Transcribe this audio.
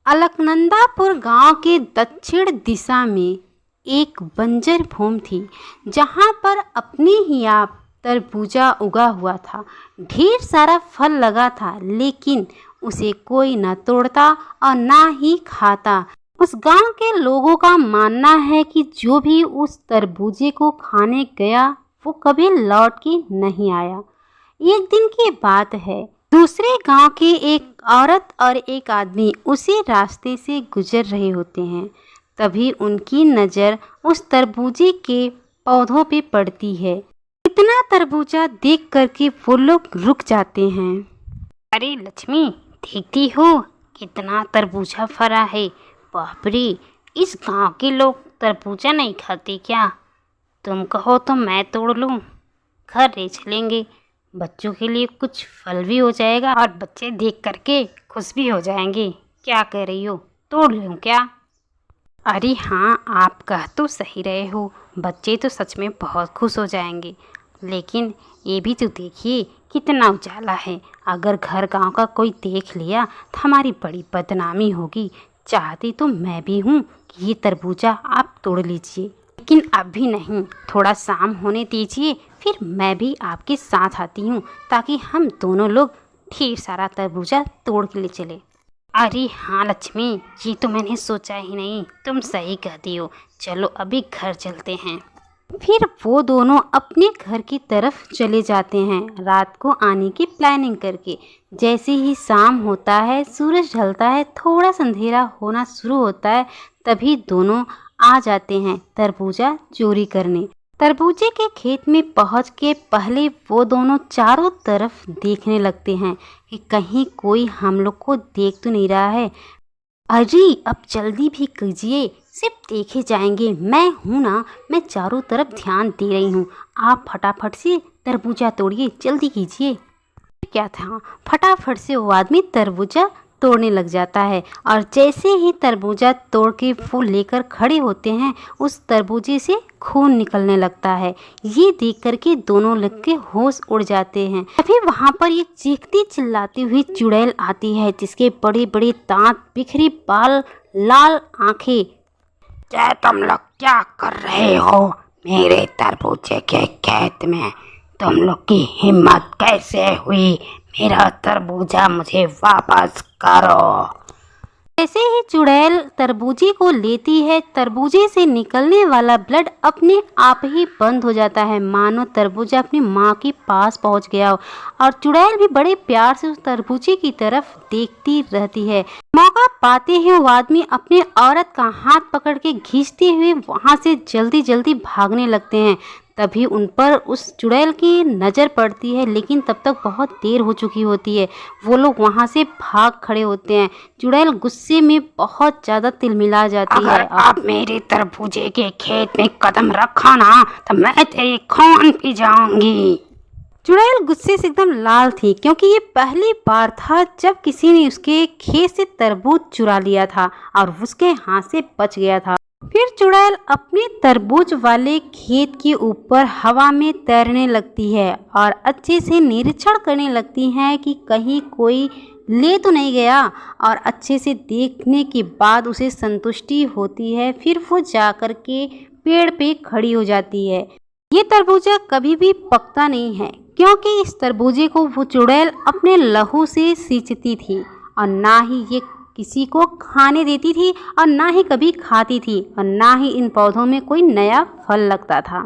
अलकनंदापुर गांव के दक्षिण दिशा में एक बंजर भूमि थी, जहां पर अपने ही आप तरबूजा उगा हुआ था। ढेर सारा फल लगा था, लेकिन उसे कोई न तोड़ता और ना ही खाता। उस गांव के लोगों का मानना है कि जो भी उस तरबूजे को खाने गया वो कभी लौट के नहीं आया। एक दिन की बात है, दूसरे गांव के एक औरत और एक आदमी उसी रास्ते से गुजर रहे होते हैं। तभी उनकी नज़र उस तरबूजे के पौधों पे पड़ती है। इतना तरबूजा देख करके वो लोग रुक जाते हैं। अरे लक्ष्मी, देखती हो कितना तरबूजा फरा है। बाप रे, इस गांव के लोग तरबूजा नहीं खाते क्या? तुम कहो तो मैं तोड़ लूं, घर ले चलेंगे। बच्चों के लिए कुछ फल भी हो जाएगा और बच्चे देख करके खुश भी हो जाएंगे। क्या कह रही हो, तोड़ लूं क्या? अरे हाँ, आप कह तो सही रहे हो, बच्चे तो सच में बहुत खुश हो जाएंगे। लेकिन ये भी तो देखिए कितना उजाला है। अगर घर गांव का कोई देख लिया तो हमारी बड़ी बदनामी होगी। चाहती तो मैं भी हूँ कि ये तरबूजा आप तोड़ लीजिए, लेकिन अभी नहीं, थोड़ा शाम होने दीजिए, फिर मैं भी आपके साथ आती हूँ ताकि हम दोनों लोग ढेर सारा तरबूजा तोड़ के ले चले। अरे हाँ लक्ष्मी, ये तो मैंने सोचा ही नहीं। तुम सही कहती हो, चलो अभी घर चलते हैं। फिर वो दोनों अपने घर की तरफ चले जाते हैं, रात को आने की प्लानिंग करके। जैसे ही शाम होता है, सूरज ढलता है, थोड़ा सा अंधेरा होना शुरू होता है, तभी दोनों आ जाते हैं तरबूजा चोरी करने। तरबूजे के खेत में पहुंच के पहले वो दोनों चारों तरफ देखने लगते हैं कि कहीं कोई हम लोग को देख तो नहीं रहा है। अरे अब जल्दी भी कीजिए, सिर्फ देखे जाएंगे, मैं हूँ ना, मैं चारों तरफ ध्यान दे रही हूँ। आप फटाफट से तरबूजा तोड़िए, जल्दी कीजिए। क्या था, फटाफट से वो आदमी तरबूजा तोड़ने लग जाता है और जैसे ही तरबूजा तोड़ के वो लेकर खड़े होते हैं, उस तरबूजे से खून निकलने लगता है। ये देख करके दोनों लोग के होश उड़ जाते हैं। तभी वहाँ पर एक चीखती चिल्लाती हुई चुड़ैल आती है, जिसके बड़े बड़े दांत, बिखरी बाल, लाल आंखें। क्या तुम लोग क्या कर रहे हो मेरे तरबूजे के खेत में? तुम लोग की हिम्मत कैसे हुई? मेरा तरबूजा मुझे वापस करो। जैसे ही चुड़ैल तरबूजे को लेती है, तरबूजे से निकलने वाला ब्लड अपने आप ही बंद हो जाता है, मानो तरबूजा अपनी माँ के पास पहुंच गया हो। और चुड़ैल भी बड़े प्यार से उस तरबूजे की तरफ देखती रहती है। मौका पाते ही वो आदमी अपने औरत का हाथ पकड़ के खींचते हुए वहां से जल्दी जल्दी भागने लगते हैं। तभी उन पर उस चुड़ैल की नज़र पड़ती है, लेकिन तब तक बहुत देर हो चुकी होती है। वो लोग वहाँ से भाग खड़े होते हैं। चुड़ैल गुस्से में बहुत ज़्यादा तिलमिला जाती है। अगर आप मेरे तरबूजे के खेत में कदम रखा ना तो मैं तेरी खून पी जाऊंगी। चुड़ैल गुस्से से एकदम लाल थी, क्योंकि ये पहली बार था जब किसी ने उसके खेत से तरबूज चुरा लिया था और उसके हाथ से बच गया था। फिर चुड़ैल अपने तरबूज वाले खेत के ऊपर हवा में तैरने लगती है और अच्छे से निरीक्षण करने लगती है कि कहीं कोई ले तो नहीं गया, और अच्छे से देखने के बाद उसे संतुष्टि होती है। फिर वो जाकर के पेड़ पे खड़ी हो जाती है। ये तरबूजा कभी भी पकता नहीं है, क्योंकि इस तरबूजे को वो चुड़ैल अपने लहू से सींचती थी और ना ही ये किसी को खाने देती थी और ना ही कभी खाती थी और ना ही इन पौधों में कोई नया फल लगता था।